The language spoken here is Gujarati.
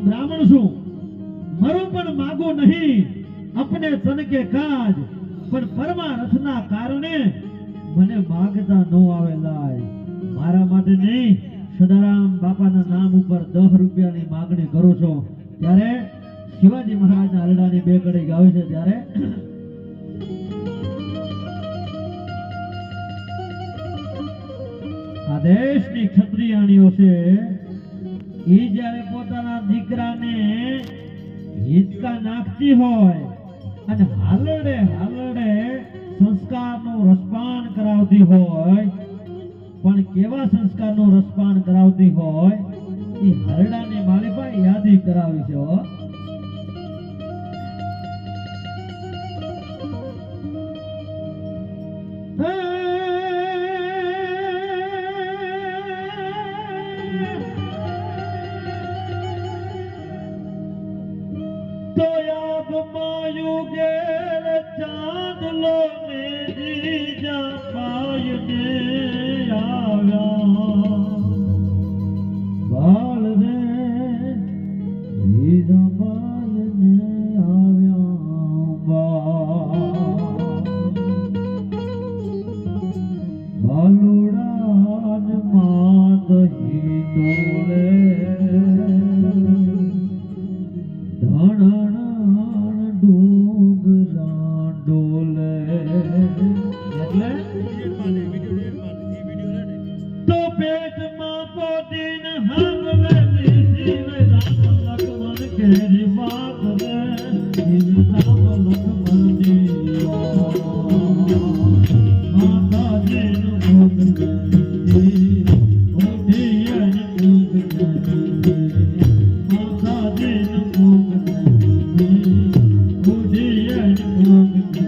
બ્રાહ્મણ છું, મરું પણ માગો નહીં, અપને તન કે કાજ, પણ પરમાર્થના કારણે મને માગતા નો આવે લાય. મારા માટે નહીં, સદારામ બાપાના નામ ઉપર 10 રૂપિયાની માંગણી કરું છું. ત્યારે શિવાજી મહારાજના હરડાની બે કડી ગાવે છે. ત્યારે આ દેશની ક્ષત્રિયાણીઓ છે, એ જ્યારે પોતાના દીકરાને હિંચકા નાખતી હોય અને હાલડે હાલડે સંસ્કારનું રસપાન કરાવતી હોય, પણ કેવા સંસ્કારનું રસપાન કરાવતી હોય એ હરડાની માલિકા યાદી કરાવી છે. તો યાદ માયુગે ચાંદલો મેરી જાપાયને આવ્યા બાળ રે રીધાબાયને આવ્યા બાલુડાન માતહી તોલે તો પેટમાં પોતીન હાંગવેલી શિવ રામ લક્ષ્મણ કેરી વાત રે શિવ રામ લક્ષ્મણ માતાજીનું ભોગ નથી ઓઢિયન ભોગ નથી માતાજીનું ભોગ નથી ઓઢિયન ભોગ નથી.